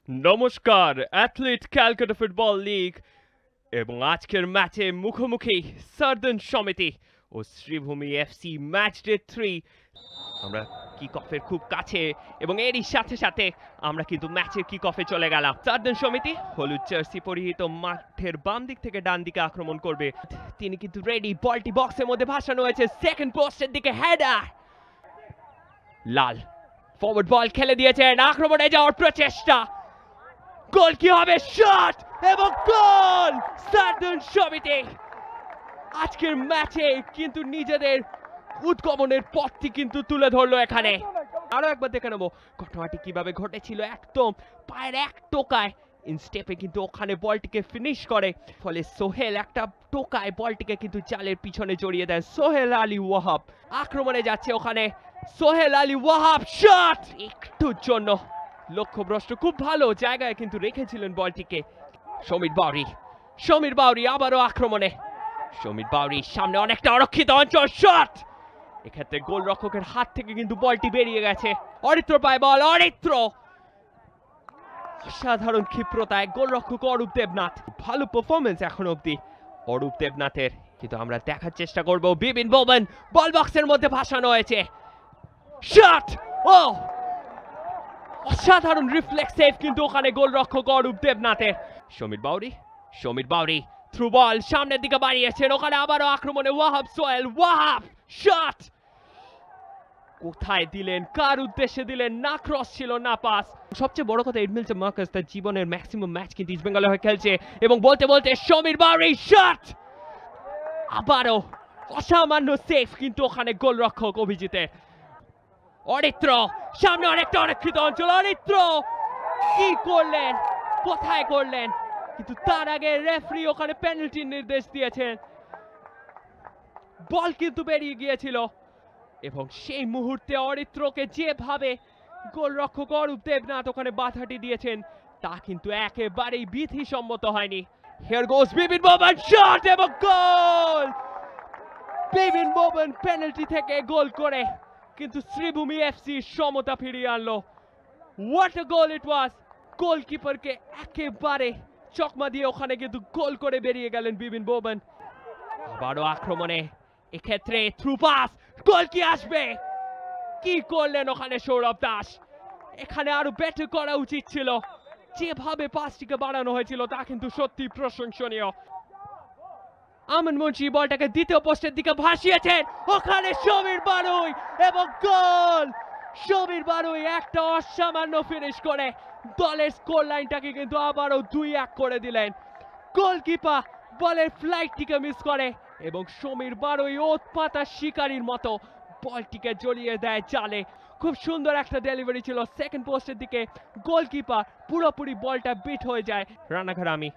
নমস্কার, athlete Calcutta football league এবং আজকের ম্যাচে মুখোমুখি সার্দান সমিতি ও শ্রীভূমি এফসি ম্যাচ ডে 3। আমরা কিক অফের খুব কাছে এবং এরই সাথে সাথে আমরা কিন্তু ম্যাচের কিক অফে চলে গেলাম। সার্দান সমিতি হলুদ জার্সি পরিহিত মাঠের বাম দিক থেকে ডান দিকে আক্রমণ করবে। তিনি কিন্তু রেডি, বলটি বক্সের মধ্যে ভাসানো হয়েছে, সেকেন্ড পোস্টের দিকে হেডার। লাল ফরওয়ার্ড বল খেলে দিয়েছেন, আক্রমণে যাওয়ার প্রচেষ্টা, গোল কি হবে? শট এবং গোল! সার্দান সমিতি আজকের ম্যাচে কিন্তু নিজেদের উদ্গমনের পথটি কিন্তু তুলে ধরলো। এখানে আরো একবার দেখে নেবো ঘটনাটি কিভাবে ঘটেছিল। একদম পায়ের এক টোকায় ইনস্টেপে কিন্তু ওখানে বলটিকে ফিনিশ করে, ফলে সোহেল একটা টোকায় বলটিকে কিন্তু জালের পিছনে জড়িয়ে দেয়। সোহেল আলী ওয়াহাব আক্রমণে যাচ্ছে, ওখানে সোহেল আলী ওয়াহাব শট একটুর জন্য লক্ষ্যভ্রষ্ট। খুব ভালো জায়গায় কিন্তু রেখেছিলেন বলটিকে সমীর বাউরি আবারও আক্রমণে। সমীর বাউরির সামনে অনেকটা অরক্ষিত অঞ্চল, শট এক্ষেত্রে গোলরক্ষকের হাত থেকে কিন্তু বলটি বেরিয়ে গেছে। অরিত্র পায় বল, অরিত্র অসাধারণ ক্ষিপ্রতায় গোলরক্ষক অরূপ দেবনাথ, ভালো পারফরমেন্স এখন অব্দি অরূপ দেবনাথের, কিন্তু আমরা দেখার চেষ্টা করব। বিপিন বোবন বল বক্সের মধ্যে ভাসানো হয়েছে, শট ও অসাধারণ রিফ্লেক্স সেভ কিন্তু ওখানে গোলরক্ষক অরূপ দেবনাথের। সমীর বাউরি থ্রু বল সামনের দিকে বাড়িয়েছেন, ওখানে আবারও আক্রমণে ওয়াহাব সোহেল, ওয়াহাব শট কোথায় দিলেন, কার উদ্দেশ্যে দিলেন? না ক্রস ছিল না পাস। সবচেয়ে বড় কথা, এডমিলসন মার্কাস তার জীবনের ম্যাক্সিমাম ম্যাচ কিন্তু ইস্ট বেঙ্গলের হয়ে খেলছে এবং বলতে বলতে সমীর বাউরি শট, আবারও অসামান্য সেভ কিন্তু ওখানে গোলরক্ষক অভিজিতের। অরিত্র সামনে অনেকটা অরক্ষিত অঞ্চল, অরিত্র কি করলেন, কোথায় করলেন? কিন্তু তার আগে রেফারি ওখানে পেনাল্টির নির্দেশ দিয়েছেন, বল কিন্তু বেরিয়ে গিয়েছিল এবং সেই মুহূর্তে অরিত্রকে যেভাবে গোলরক্ষক অরূপ দেবনাথ ওখানে বাধাটি দিয়েছেন তা কিন্তু একেবারেই বিধিসম্মত হয়নি। হিয়ার গোস বিপিন বোবন শট এবং গোল! বিপিন বোবন পেনাল্টি থেকে গোল করে কিন্তু শ্রীভূমি এফসি সমতা ফিরিয়ে আনলো। হোয়াট আ গোল ইট ওয়াজ! গোলকিপারকে একেবারে চকমা দিয়ে ওখানে কিন্তু গোল করে বেরিয়ে গেলেন বিপিন বোবন। আবারও আক্রমণে, এক্ষেত্রে থ্রু পাস, গোল কি আসবে? কি করলেন ওখানে সৌরভ দাস? এখানে আরো বেটার করা উচিত ছিল, যেভাবে পাসটিকে বাড়ানো হয়েছিল তা কিন্তু সত্যি প্রশংসনীয়। আমান মুন্সি বলটাকে দ্বিতীয় পোস্টের দিকে ভাসিয়েছেন, ওখানে সমীর বারুই এবং গোল! সমীর বারুই একটা অসামান্য ফিনিশ করে দলের স্কোর লাইনটাকে কিন্তু আবারও 2-1 করে দিলেন। গোলকিপার বলের ফ্লাইটটিকে মিস করে এবং সমীর বারুই ওৎপাতা শিকারীর মতো বলটিকে জড়িয়ে দেয় জালে। খুব সুন্দর একটা ডেলিভারি ছিল সেকেন্ড পোস্টের দিকে, গোলকিপার পুরোপুরি বলটা বিট হয়ে যায়। রানাঘারামি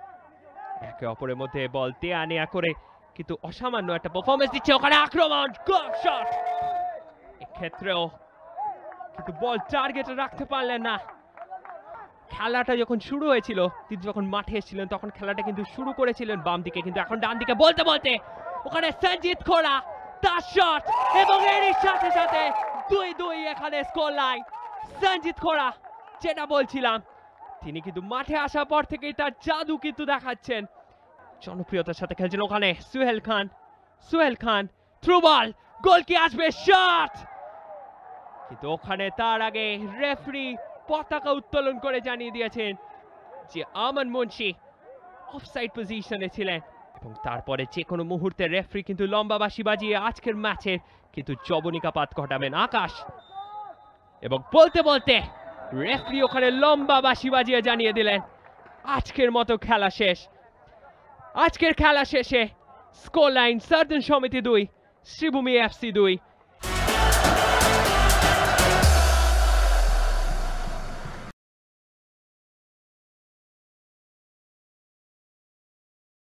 একে অপরের মধ্যে বল দেয়া নেয়া করে কিন্তু অসামান্য একটা পারফরমেন্স দিচ্ছে, ওখানে আক্রমণ, গোল শট! এক্ষেত্রেও কিন্তু বল টার্গেটে রাখতে পারলেন না। খেলাটা যখন শুরু হয়েছিল, তিনি যখন মাঠে এসেছিলেন তখন খেলাটা কিন্তু শুরু করেছিলেন বাম দিকে, কিন্তু এখন ডান দিকে বলতে বলতে ওখানে সঞ্জিত খোড়া তার শট এবং এরই সাথে সাথে 2-2 এখানে স্কোর লাইন। সঞ্জিত খোড়া যেটা বলছিলাম, তিনি কিন্তু মাঠে আসার পর থেকেই তার জাদু কিন্তু দেখাচ্ছেন, জনপ্রিয়তার সাথে খেলছেন। ওখানে সোহেল খান থ্রু বল, গোল কি আসবে? শট! কিন্তু ওখানে তার আগে রেফারি পতাকা উত্তোলন করে জানিয়ে দিয়েছেন যে আমান মুন্সি অফসাইড পজিশনে ছিলেন এবং তারপরে যে কোনো মুহূর্তে রেফারি কিন্তু লম্বা বাঁশি বাজিয়ে আজকের ম্যাচের কিন্তু জবনিকাপাত ঘটাবেন আকাশ। এবং বলতে বলতে রেফারি ওখানে লম্বা বাঁশি বাজিয়ে জানিয়ে দিলেন আজকের মতো খেলা শেষ। আজকের খেলা শেষে স্কোর লাইন সার্দান সমিতি 2, শ্রীভূমি এফসি 2।